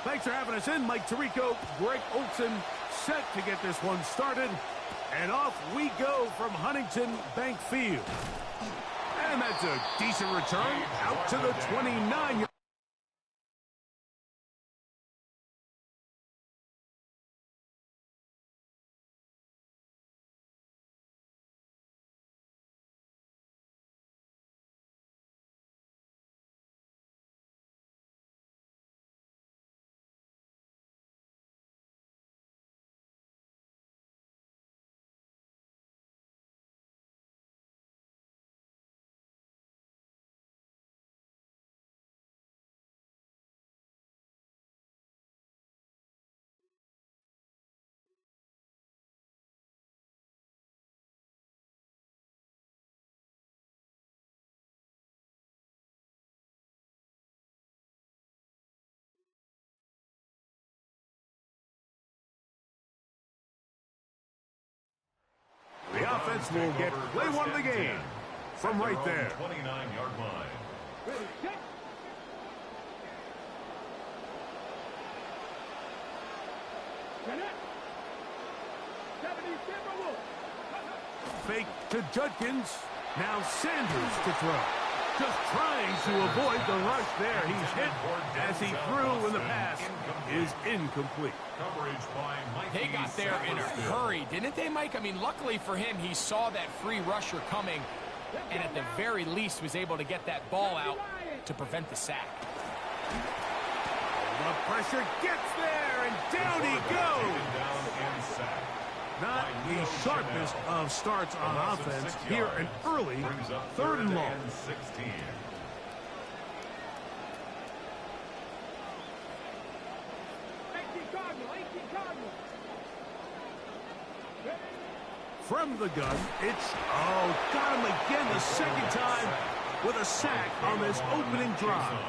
Thanks for having us in, Mike Tirico. Greg Olson set to get this one started. And off we go from Huntington Bank Field. And that's a decent return out to the 29. The offense will get play one of the game from right there. 29-yard line. Fake to Judkins. Now Sanders to throw. Just trying to avoid the rush there. He's hit as he threw, and the pass is incomplete. They got there in a hurry, didn't they, Mike? I mean, luckily for him, he saw that free rusher coming, and at the very least was able to get that ball out to prevent the sack. The pressure gets there, and down he goes. Not the sharpest of starts on offense. Here an early 3rd and long. From the gun, it's, got him again the second time with a sack on this opening drive.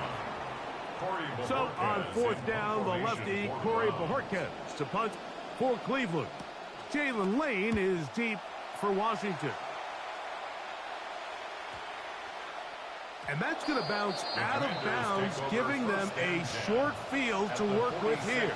So on 4th down, the lefty, Corey Bojorquez to punt for Cleveland. Jalen Lane is deep for Washington. And that's going to bounce out of bounds, giving them a short field to work with here.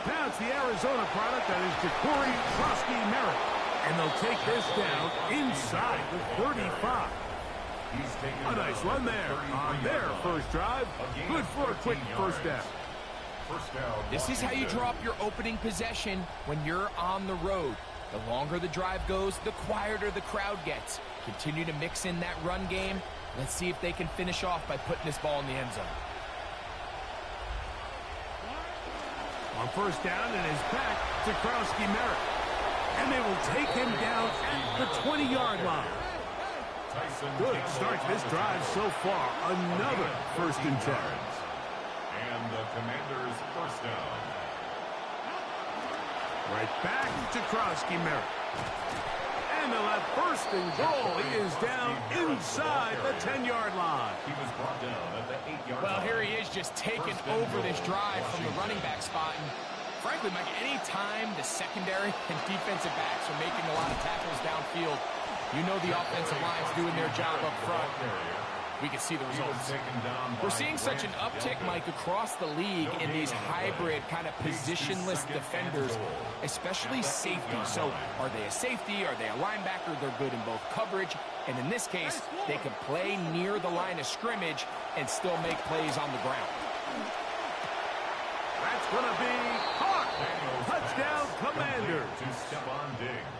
Now it's the Arizona product that is Ja'Cory Trotsky-Merritt. And they'll take this down inside the 35. A nice run there on their first drive. Good for a quick first down. This is how you drop your opening possession when you're on the road. The longer the drive goes, the quieter the crowd gets. Continue to mix in that run game. Let's see if they can finish off by putting this ball in the end zone. On first down, it is back to Trotsky-Merritt. And they will take him down at the 20-yard line. Good start to this drive so far. Another 1st and 10. And the Commanders' first down. Right back to Trotsky-Merritt. And they'll have 1st and goal. He is down inside the 10-yard line. He was brought down at the 8-yard line. Well, here he is just taking over this drive from the running back spot. And frankly, Mike, any time the secondary and defensive backs are making a lot of tackles downfield, you know the offensive line's doing their job up front. We can see the results. We're seeing such an uptick, Mike, across the league in these hybrid kind of positionless defenders, especially safety. So are they a safety? Are they a linebacker? They're good in both coverage. And in this case, they can play near the line of scrimmage and still make plays on the ground. That's going to be caught. Touchdown, Commanders. To Stephon Diggs.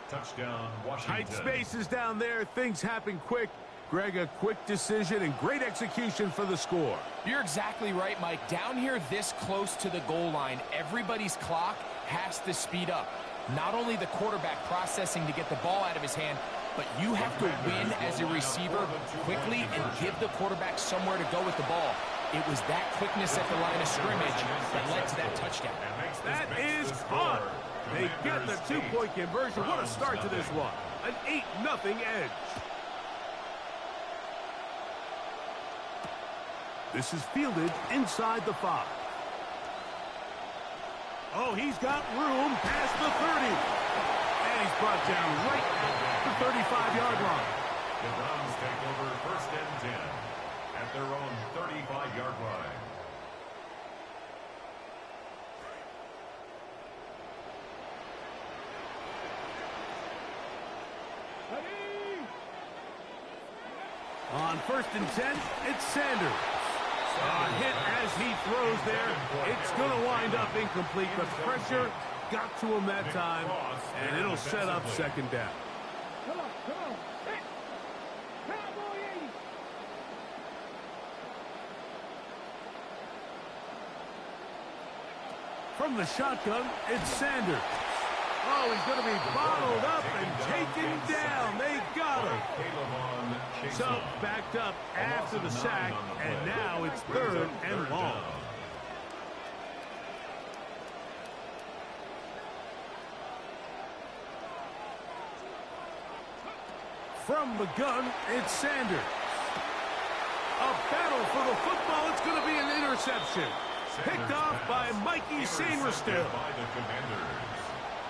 Touchdown, Washington. Tight spaces down there. Things happen quick. Greg, a quick decision and great execution for the score. You're exactly right, Mike. Down here this close to the goal line, everybody's clock has to speed up. Not only the quarterback processing to get the ball out of his hand, but you have to win as a receiver quickly and give the quarterback somewhere to go with the ball. It was that quickness at the line of scrimmage that led to that touchdown. That is caught. They get the 2-point conversion. What a start to this one. An 8-0 edge. This is fielded inside the 5. Oh, he's got room past the 30. And he's brought down right at the 35-yard line. The Browns take over 1st and 10 at their own 35-yard line. On 1st and 10, it's Sanders. Hit as he throws there. It's going to wind up incomplete. The pressure got to him that time, and it'll set up 2nd down. Come on. Hit. Cowboy 80. From the shotgun, it's Sanders. Oh, he's going to be bottled up and taken down. They got him. So backed up after the sack, and now it's 3rd and long. From the gun, it's Sanders. A battle for the football. It's going to be an interception. Picked off by Mikey Sainristil.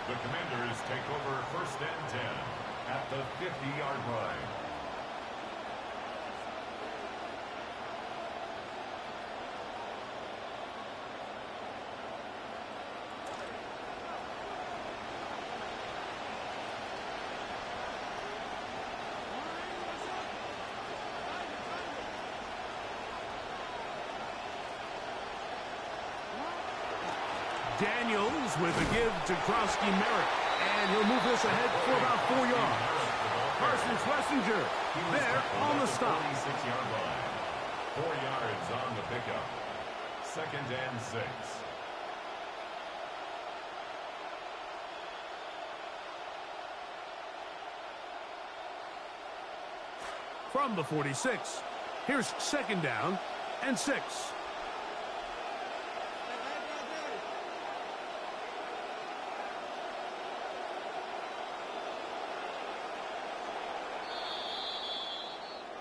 The Commanders take over 1st and 10 at the 50-yard line. Daniels with a give to Krosky Merritt. And he'll move this ahead for about 4 yards. Carson Schlesinger there on the stop. 46-yard line. 4 yards on the pickup. 2nd and 6. From the 46, here's 2nd down and 6.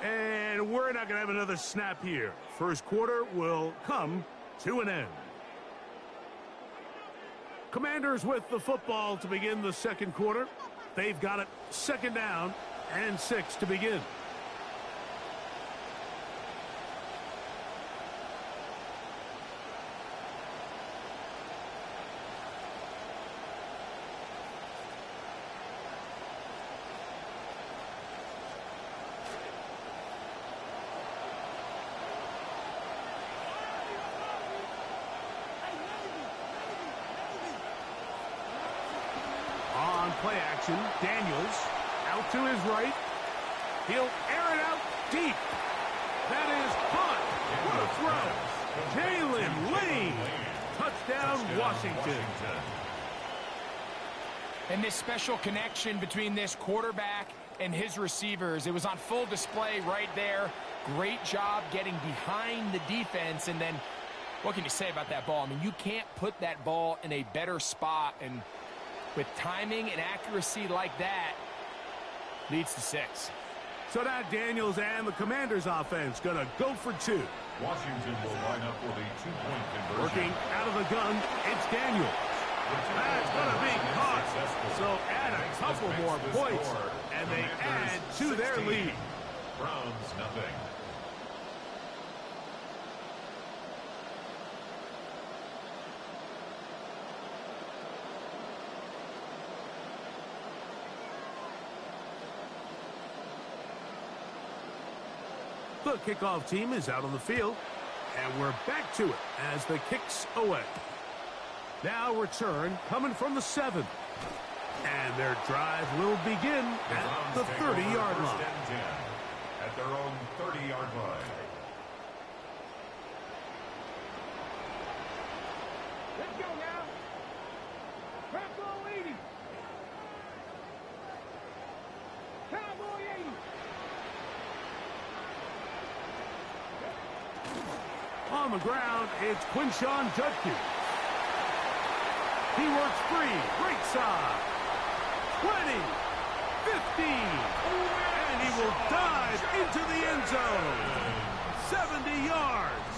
And we're not going to have another snap here. First quarter will come to an end. Commanders with the football to begin the 2nd quarter. They've got it 2nd down and 6 to begin. Play action. Daniels out to his right. He'll air it out deep. That is caught. What a throw. Jalen Lane. Touchdown, Washington. And this special connection between this quarterback and his receivers, it was on full display right there. Great job getting behind the defense. And then what can you say about that ball? I mean, you can't put that ball in a better spot, and with timing and accuracy like that, leads to 6. So now Daniels and the Commanders offense going to go for 2. Washington will line up with a 2-point conversion. Working out of the gun, it's Daniels. That's going to be caught. So add a couple more points, and they add to their lead. Browns nothing. The kickoff team is out on the field, and we're back to it as the kick's away. Now return coming from the 7. And their drive will begin at the 30-yard line. At their own 30-yard line. Let's go now. Cowboy 80. Cowboy 80. On the ground, it's Quinshawn Judkins. He works free, right side. 20, 15, and he will dive into the end zone. 70 yards.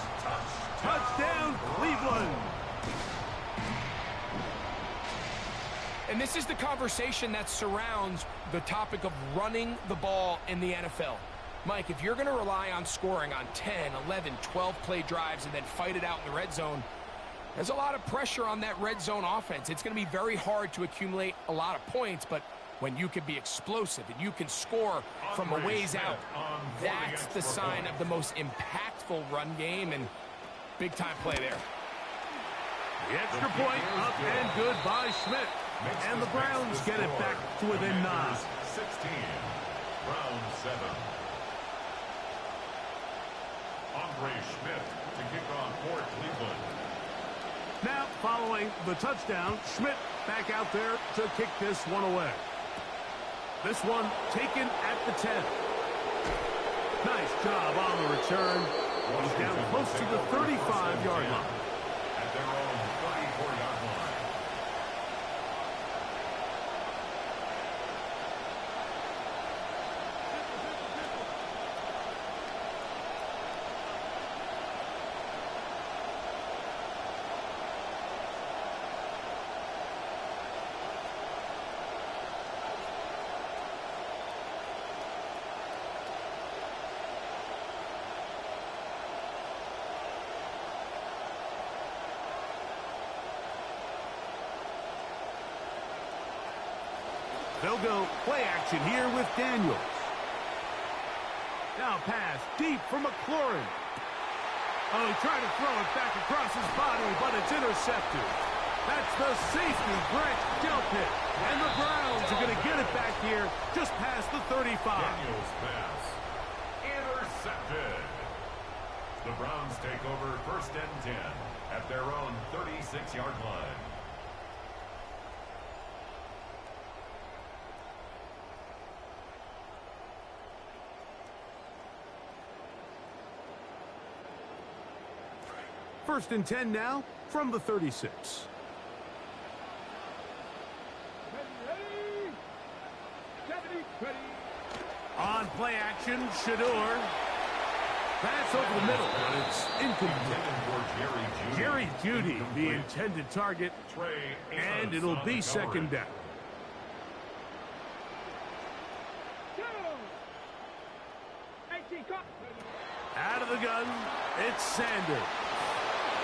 Touchdown, Cleveland. And this is the conversation that surrounds the topic of running the ball in the NFL. Mike, if you're going to rely on scoring on 10, 11, 12 play drives and then fight it out in the red zone, there's a lot of pressure on that red zone offense. It's going to be very hard to accumulate a lot of points, but when you can be explosive and you can score from a ways out, that's the sign of the most impactful run game, and big-time play there. The extra point up and good by Schmidt. And the Browns get it back to within 9. 16, Browns 7. Andre Schmidt to kick off for Cleveland. Now, following the touchdown, Schmidt back out there to kick this one away. This one taken at the 10. Nice job on the return. He's down close to the 35-yard line. At their own 34-yard line. They'll go play action here with Daniels. Now pass deep for McLaurin. Oh, he tried to throw it back across his body, but it's intercepted. That's the safety, Greg Delpit. And the Browns are going to get it back here just past the 35. Daniels pass. Intercepted. The Browns take over 1st and 10 at their own 36-yard line. First and 10 now from the 36. Ready. 70, ready. On play action, Shador. Pass over the middle, but it's incomplete. Jerry Jeudy, the intended target, and it'll be second down. Go. 18, cut. Out of the gun, it's Sanders.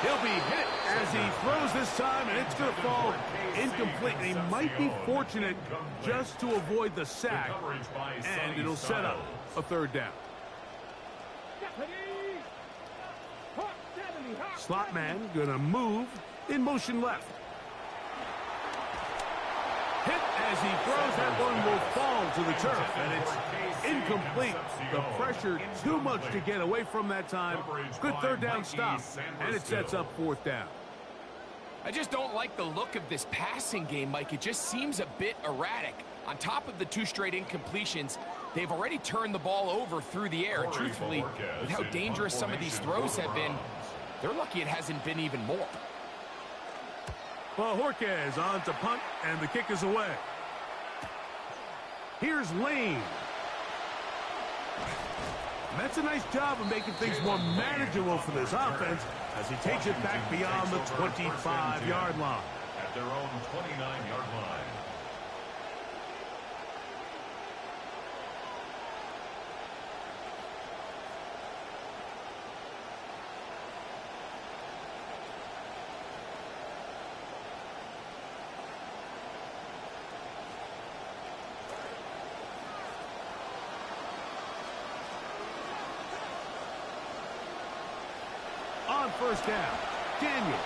He'll be hit as he throws this time, and it's going to fall incomplete. And he might be fortunate just to avoid the sack, and it'll set up a third down. Slot man going to move in motion left. Hit as he throws. That one will fall to the turf, and it's incomplete. The pressure too much to get away from that time. Good third down stop, and it sets up 4th down. I just don't like the look of this passing game, Mike. It just seems a bit erratic. On top of the 2 straight incompletions, they've already turned the ball over through the air. And truthfully, with how dangerous some of these throws have been, they're lucky it hasn't been even more. Well, Jorquez on to punt, and the kick is away. Here's Lane. And that's a nice job of making things more manageable for this offense as he takes it back beyond the 25-yard line. At their own 29-yard line. On first down, Daniels.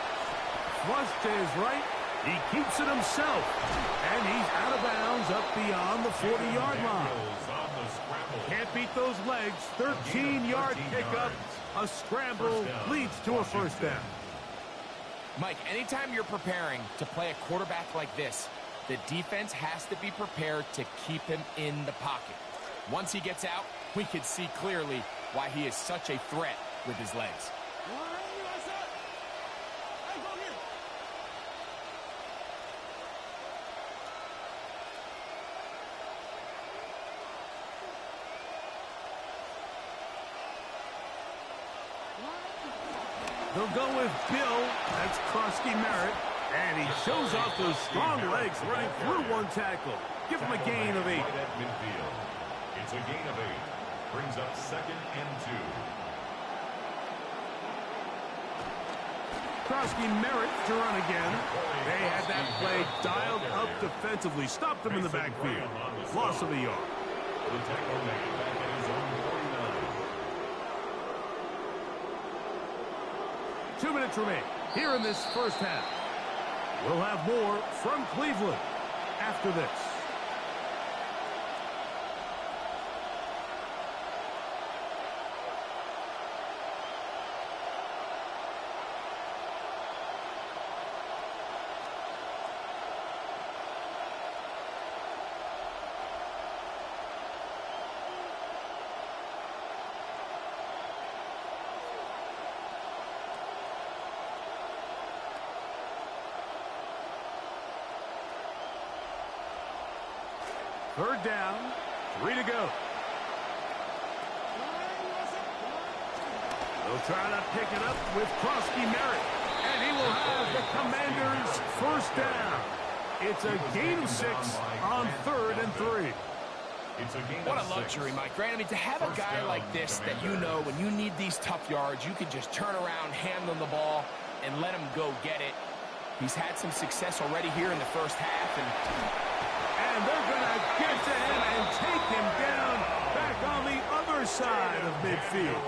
Flush to his right. He keeps it himself. And he's out of bounds up beyond the 40-yard line. Can't beat those legs. 13-yard pickup. A scramble leads to a first down. Mike, anytime you're preparing to play a quarterback like this, the defense has to be prepared to keep him in the pocket. Once he gets out, we can see clearly why he is such a threat with his legs. They'll go with Bill. That's Krosky Merritt. And he shows off those strong legs running through one tackle. Give him a gain of 8. Right at midfield. It's a gain of 8. Brings up 2nd and 2. Krosky merits to run again. They had that play dialed up defensively. Stopped him in the backfield. Loss of a yard. The tackle made back at his own 49. 2 minutes remain here in this first half. We'll have more from Cleveland after this. Third down, 3 to go. They'll try to pick it up with Krosky Merritt. And he will have the Commanders' first down. It's a gain of 6 on 3rd and 3. What a luxury, Mike Grant. I mean, to have a guy like this that you know when you need these tough yards, you can just turn around, hand them the ball, and let him go get it. He's had some success already here in the first half. And they're going to get to him and take him down back on the other side of midfield.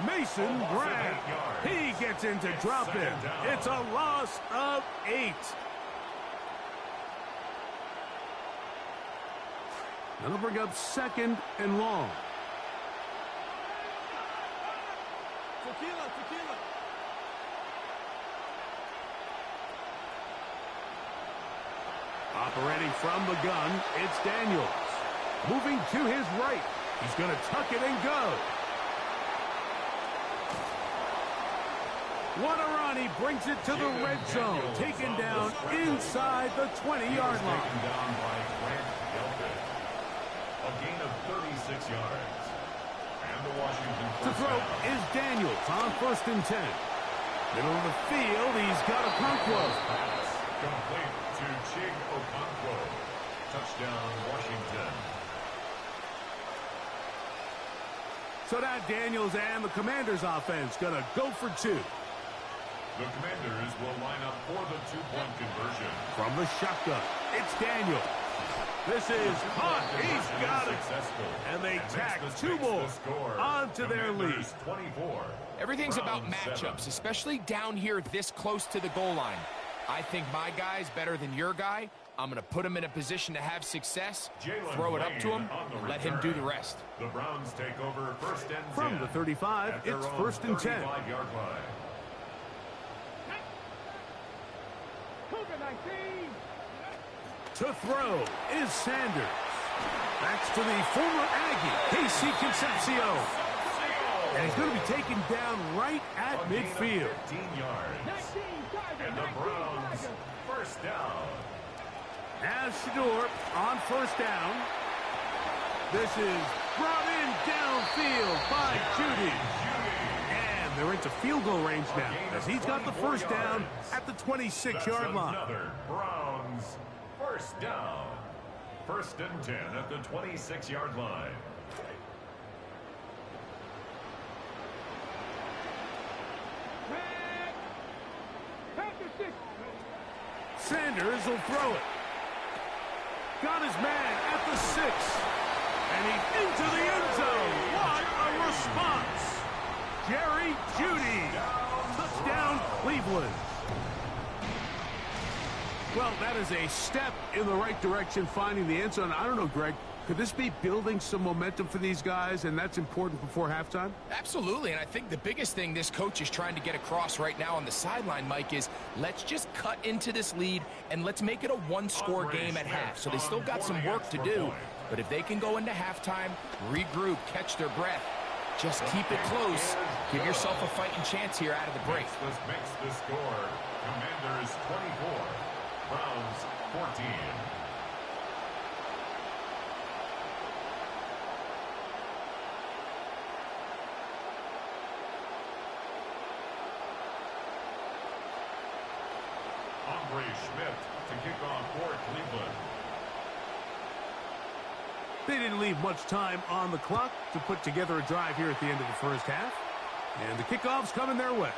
Mason Grant, he gets in to drop him. It's a loss of 8. That'll bring up 2nd and long. Tequila, tequila. Operating from the gun, it's Daniels. Moving to his right. He's going to tuck it and go. What a run. He brings it to the red zone. Taken down inside the 20-yard line. Taken down by Grant Delpit. A gain of 36 yards. And the Washington To throw is Daniels on 1st and 10. Middle of the field, he's got a Okonkwo. Pass complete to Chig Okonkwo. Touchdown, Washington. So now Daniels and the Commanders offense going to go for 2. The Commanders will line up for the 2-point conversion. From the shotgun, it's Daniels. This is hot. He's got it. Successful. And they tack Makes 2 more score. onto their lead. Commanders 24. Everything's about Browns matchups, 7. especially down here this close to the goal line. I think my guy's better than your guy. I'm going to put him in a position to have success, throw it up to him, and let him do the rest. The Browns take over 1st and 10. From the 35, at their it's own 1st and 10. 35-yard line. COVID-19. To throw is Sanders. That's to the former Aggie, Casey Concepcion. And he's going to be taken down right at A gain of midfield. 15 yards. 19, Tiger, And the 19, Browns, Tiger. 1st down. As Shador on 1st down. This is brought in downfield by Judy. And they're into field goal range now as he's got the 1st down at the 26-yard line. Another Browns 1st down. 1st and 10 at the 26-yard line. Sanders will throw it. Got his man at the 6. And he's into the end zone. What a response. Jerry Jeudy. Touchdown, Cleveland. Well, that is a step in the right direction, finding the end zone. I don't know, Greg. Could this be building some momentum for these guys, and that's important before halftime? Absolutely, and I think the biggest thing this coach is trying to get across right now on the sideline, Mike, is let's just cut into this lead and let's make it a one-score game at half. So they still got some work to do, but if they can go into halftime, regroup, catch their breath, just keep it close, give yourself a fighting chance here out of the break. Makes the score. Commanders 24, Browns 14. Schmidt to kick off for Cleveland. They didn't leave much time on the clock to put together a drive here at the end of the first half. And the kickoff's coming their way.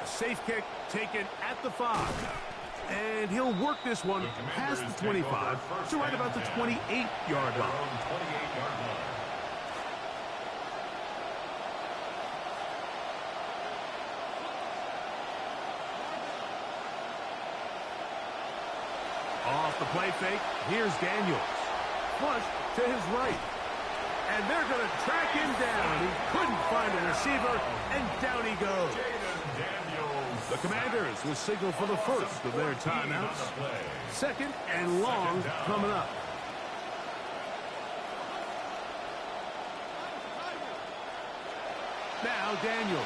A safe kick taken at the 5. And he'll work this one past the 25 to right about the 28-yard line. Off the play fake, here's Daniels. Flush to his right. And they're going to track him down. He couldn't find a receiver, and down he goes. The Commanders will signal for the first of their timeouts. Second and long coming up. Now Daniels.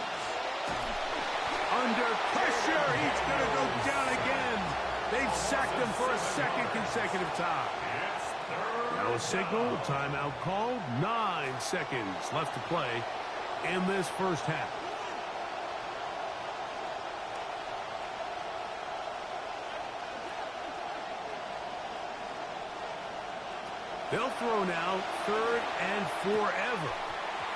Under pressure, he's going to go down again. They've sacked him for a second consecutive time. Now a signal, timeout called. 9 seconds left to play in this first half. They'll throw now, 3rd and forever.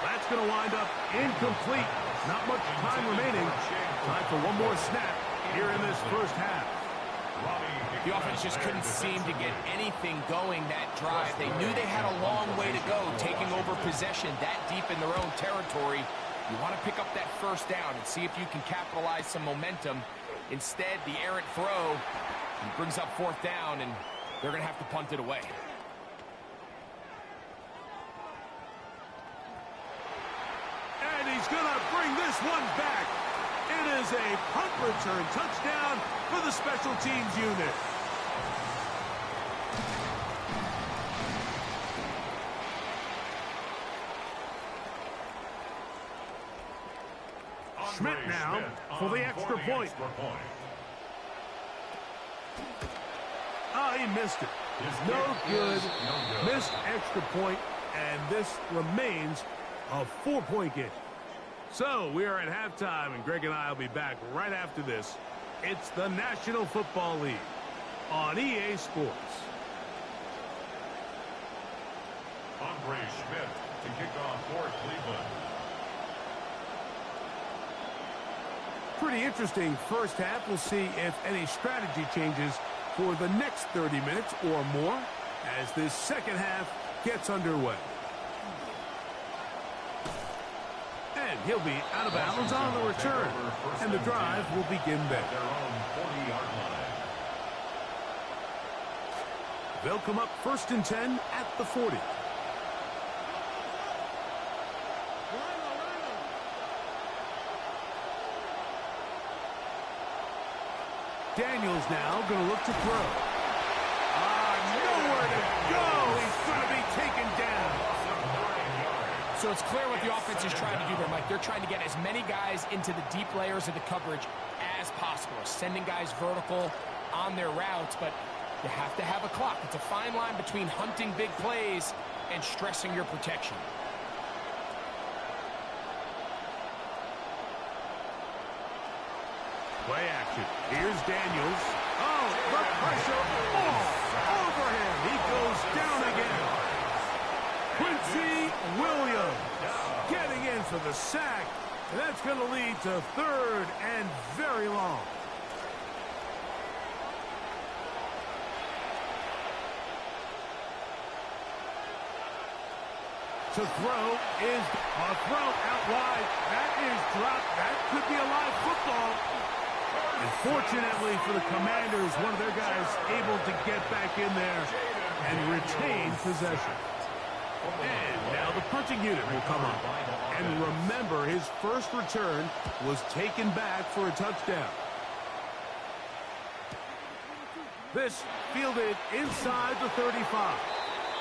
That's going to wind up incomplete. Not much time remaining. Time for one more snap here in this first half. The offense just couldn't seem to get anything going that drive. They knew they had a long way to go, taking over possession that deep in their own territory. You want to pick up that first down and see if you can capitalize some momentum. Instead, the errant throw brings up 4th down, and they're going to have to punt it away. And he's going to bring this one back. It is a punt return touchdown for the special teams unit. Schmidt now for the extra point. Oh, he missed it. No good. Missed extra point, and this remains a 4-point game. So we are at halftime, and Greg and I will be back right after this. It's the National Football League on EA Sports. Schmidt to kick off for Cleveland. Pretty interesting first half. We'll see if any strategy changes for the next 30 minutes or more as this second half gets underway. And he'll be out of bounds on the return. And the drive will begin there. They'll come up 1st and 10 at the 40. Daniels now going to look to throw. Nowhere to go. He's going to be taken down. So it's clear what the offense is trying to do there, Mike. They're trying to get as many guys into the deep layers of the coverage as possible, sending guys vertical on their routes, but you have to have a clock. It's a fine line between hunting big plays and stressing your protection. Play action. Here's Daniels. Oh, the pressure all over him. He goes down again. Quincy Williams getting in for the sack. And that's going to lead to 3rd and very long. To throw is a throw out wide. That is dropped. That could be a live football. And fortunately for the Commanders, one of their guys able to get back in there and retain possession. And now the punting unit will come up. And remember, his first return was taken back for a touchdown. This fielded inside the 35.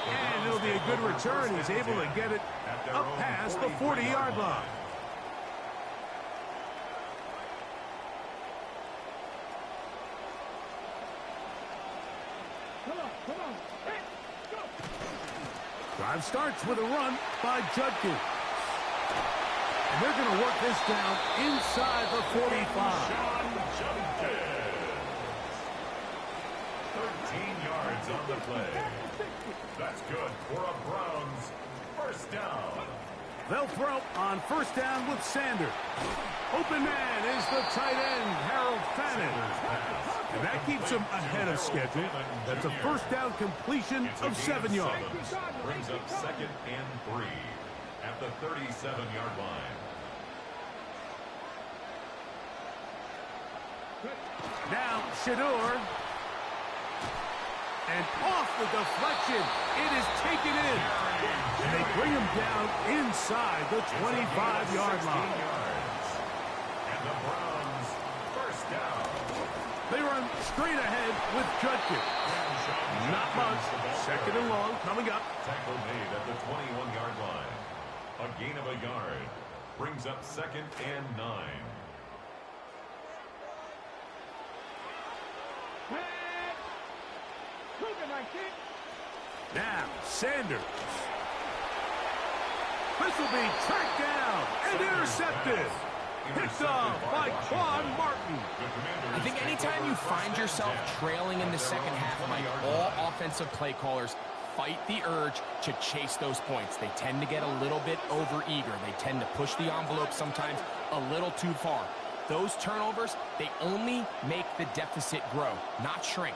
And it'll be a good return. He's able to get it up past the 40-yard line. Drive starts with a run by Judkins. And they're going to work this down inside the 45. 13 yards on the play. That's good for a Browns first down. They'll throw on first down with Sanders. Open man is the tight end, Harold Fannin. And that keeps him ahead of schedule. That's a first down completion of 7 yards. Brings up 2nd and 3 at the 37-yard line. Now Shador. And off the deflection, it is taken in. And they bring him down inside the 25-yard line. And the Browns first down. They run straight ahead with Judkins. Not much. 2nd and long coming up. Tackle made at the 21-yard line. A gain of a yard. Brings up 2nd and 9. Now, Sanders. This will be tracked down and intercepted. Picked off by Quan Martin. I think anytime you find yourself trailing in the second half, Mike, all offensive play callers fight the urge to chase those points. They tend to get a little bit overeager. They tend to push the envelope sometimes a little too far. Those turnovers, they only make the deficit grow, not shrink.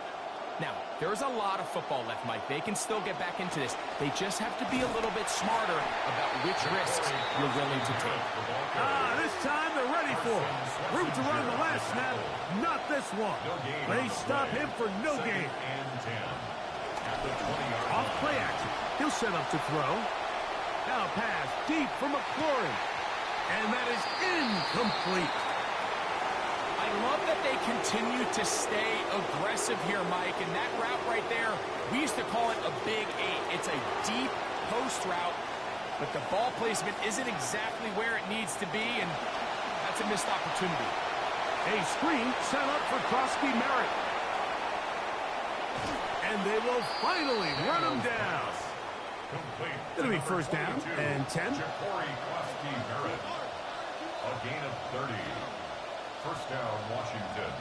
Now, there's a lot of football left, Mike. They can still get back into this. They just have to be a little bit smarter about which risks you're willing to take. This time they're ready for it. Room to run the last snap, not this one. They stop him for no gain. Off play action. He'll set up to throw. Now a pass deep for McLaurin. And that is incomplete. I love that they continue to stay aggressive here, Mike, and that route right there, we used to call it a big 8. It's a deep post route, but the ball placement isn't exactly where it needs to be, and that's a missed opportunity. A screen set up for Krosky Merritt. And they will finally run him down. It'll be first down and 10. A gain of 30. First down, Washington.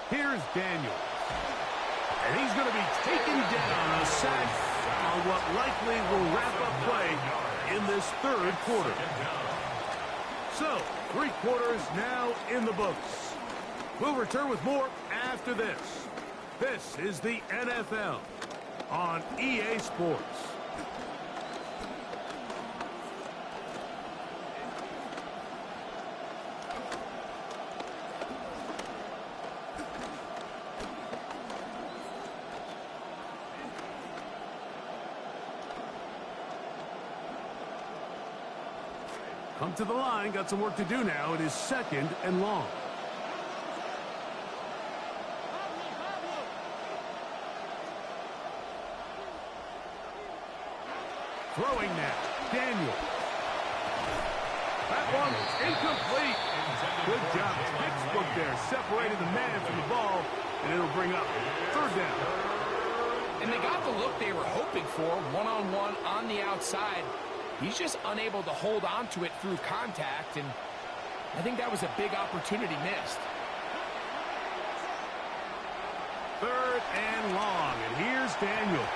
Here's Daniel. And he's going to be taken down, a sack on what likely will wrap up play in this third quarter. So, 3 quarters now in the books. We'll return with more after this. This is the NFL on EA Sports. Come to the line, got some work to do now. It is 2nd and long. Throwing now, Daniel. That one incomplete. Good job, textbook there, separating the man from the ball, and it'll bring up 3rd down. And they got the look they were hoping for, one-on-one on the outside. He's just unable to hold on to it through contact, and I think that was a big opportunity missed. 3rd and long, and here's Daniels.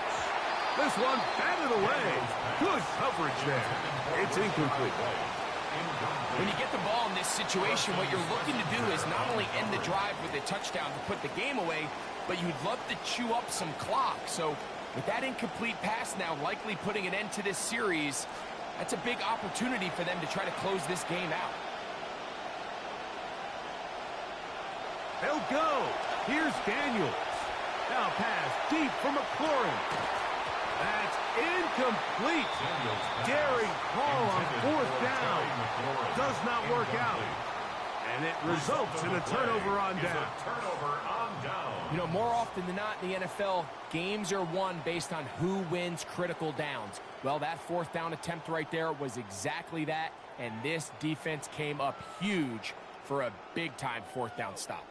This one batted away. Good coverage there. It's incomplete. When you get the ball in this situation, what you're looking to do is not only end the drive with a touchdown to put the game away, but you'd love to chew up some clock. So with that incomplete pass now likely putting an end to this series, that's a big opportunity for them to try to close this game out. They'll go. Here's Daniels. Now pass deep for McLaurin. That's incomplete. Daring call on 4th down. Does not work out. And it results in a turnover on down. You know, more often than not in the NFL, games are won based on who wins critical downs. Well, that 4th down attempt right there was exactly that, and this defense came up huge for a big-time 4th down stop.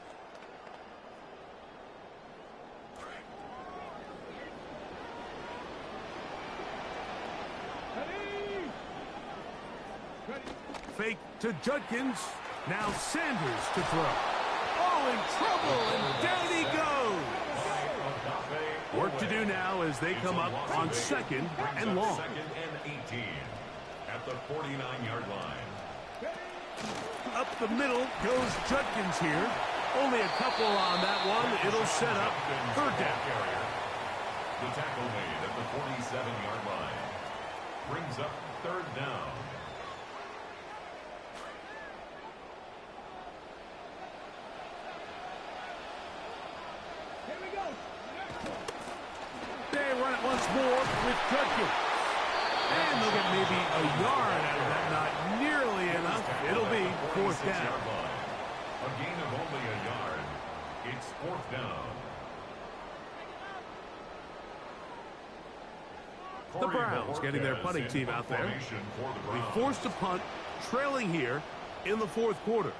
Fake to Judkins. Now Sanders to throw. Oh, in trouble, and down he goes. Work to do now as they come up on 2nd and long. 2nd and 18 at the 49-yard line. Up the middle goes Judkins here. Only a couple on that one. It'll set up 3rd down. The tackle made at the 47-yard line. Brings up 3rd down. Here we go. They run it once more with Judkins. And they'll get maybe a yard out of that. Not nearly enough. It'll be 4th down. A gain of only a yard. It's 4th down. The Browns getting their punting team out there. Be forced to punt, trailing here in the 4th quarter.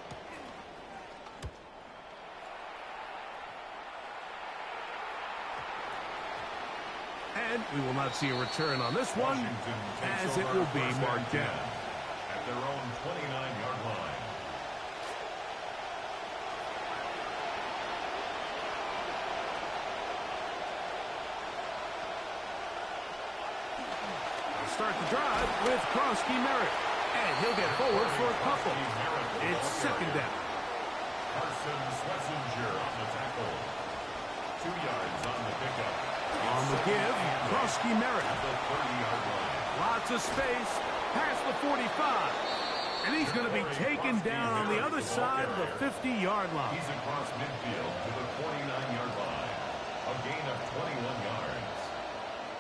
And we will not see a return on this one, as it will be marked down. At their own 29-yard line. Start the drive with Krosky Merritt. And he'll get forward for a couple. It's 2nd down. Carson Schlesinger on the tackle. 2 yards on the pickup. On the give, Krosky Merritt. At the 30-yard line. Lots of space, past the 45. And he's going to be taken down on the other side of the 50-yard line. He's across midfield to the 49-yard line. A gain of 21 yards.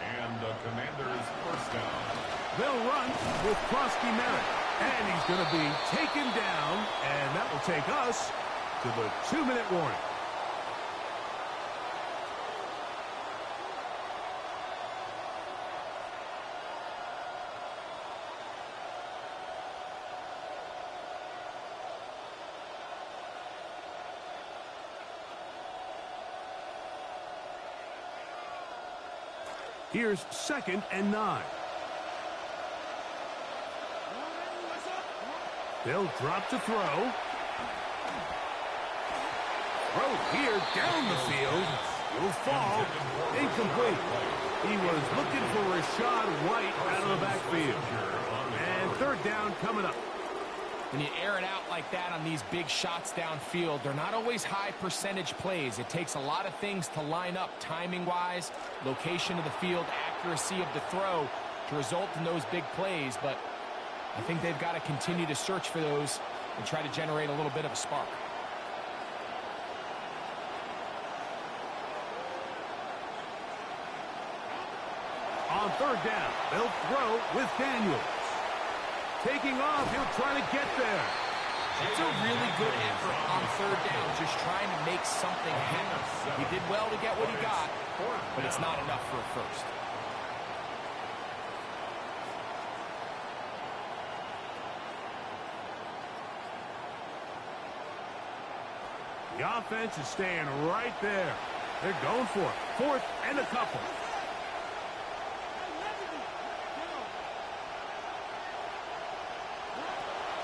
And the Commanders' 1st down. They'll run with Krosky Merritt. And he's going to be taken down. And that will take us to the 2-minute warning. Here's 2nd and 9. They'll drop to throw. Throw here down the field. Will fall. Incomplete. He was looking for Rashad White out of the backfield. And 3rd down coming up. When you air it out like that on these big shots downfield, they're not always high percentage plays. It takes a lot of things to line up timing-wise, location of the field, accuracy of the throw to result in those big plays. But I think they've got to continue to search for those and try to generate a little bit of a spark. On 3rd down, they'll throw with Daniels. Taking off, he'll try to get there. It's a really good effort on 3rd down, just trying to make something happen. He did well to get what he got, but it's not enough for a 1st. The offense is staying right there. They're going for it. 4th and a couple.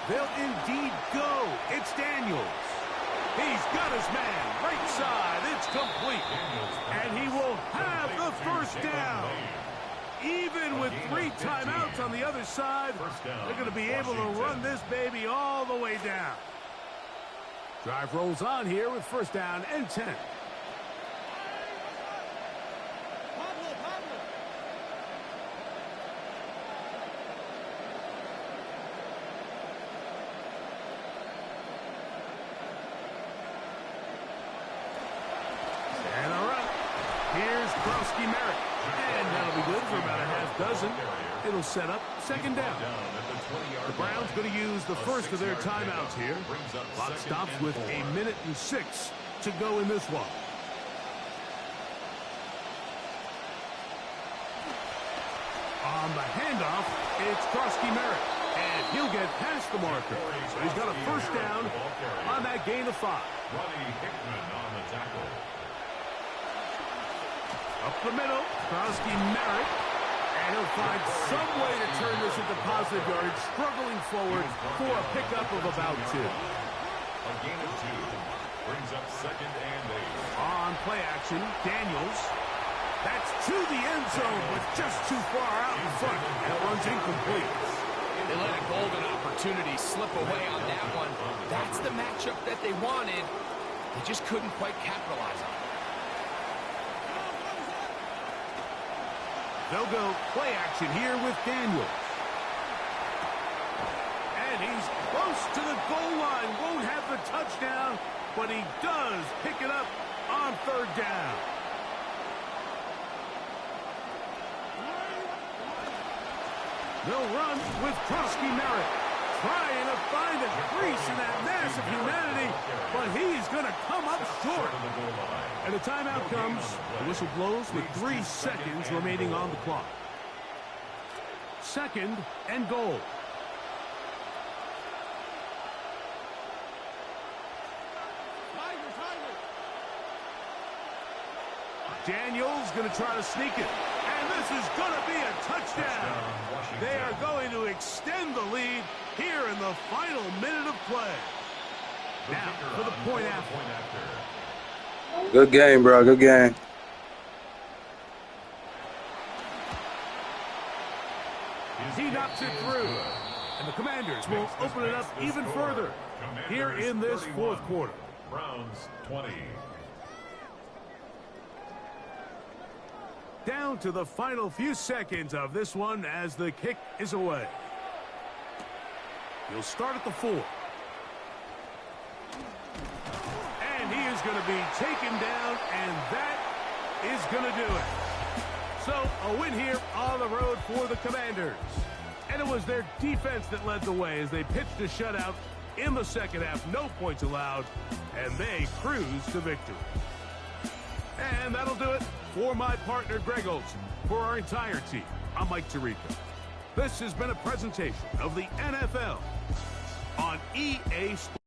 They'll indeed go. It's Daniels. He's got his man. Right side. It's complete. And he will have the 1st down. Even with 3 timeouts on the other side, they're going to be able to run this baby all the way down. Drive rolls on here with 1st down and 10. Here's Krosky Merritt. And that'll be good for about a half dozen. It'll set up 2nd down. The Browns going to use the 1st of their timeouts here. Clock stops with 1:06 to go in this one. On the handoff, it's Krosky Merritt. And he'll get past the marker. So he's got a 1st down on that gain of 5. Ronnie Hickman on the tackle. Up the middle, Krosky Merritt. And he'll find some way to turn this into positive yardage, struggling forward for a pickup of about 2. A gain of 2. Brings up 2nd and 8. On play action, Daniels. That's to the end zone, but just too far out in front. That one's incomplete. They let a golden opportunity slip away on that one. That's the matchup that they wanted. They just couldn't quite capitalize on it. They'll go play action here with Daniels. And he's close to the goal line. Won't have the touchdown, but he does pick it up on 3rd down. They'll run with Krosky Merritt. Trying to find a crease in that mass of humanity, but he's going to come up short. And a timeout comes. The whistle blows with 3 seconds remaining on the clock. 2nd and goal. Daniels going to try to sneak it. And this is going to be a touchdown. They are going to extend the lead here in the final minute of play. Now for the point after. Good game, bro. Good game. He knocks it through. And the Commanders will open it up even further here in this 4th quarter. Browns 20. Down to the final few seconds of this one as the kick is away. He'll start at the 4. And he is going to be taken down, and that is going to do it. So a win here on the road for the Commanders. And it was their defense that led the way as they pitched a shutout in the 2nd half. No points allowed, and they cruise to victory. And that'll do it for my partner, Greg Olson. For our entire team, I'm Mike Tirico. This has been a presentation of the NFL on EA Sports.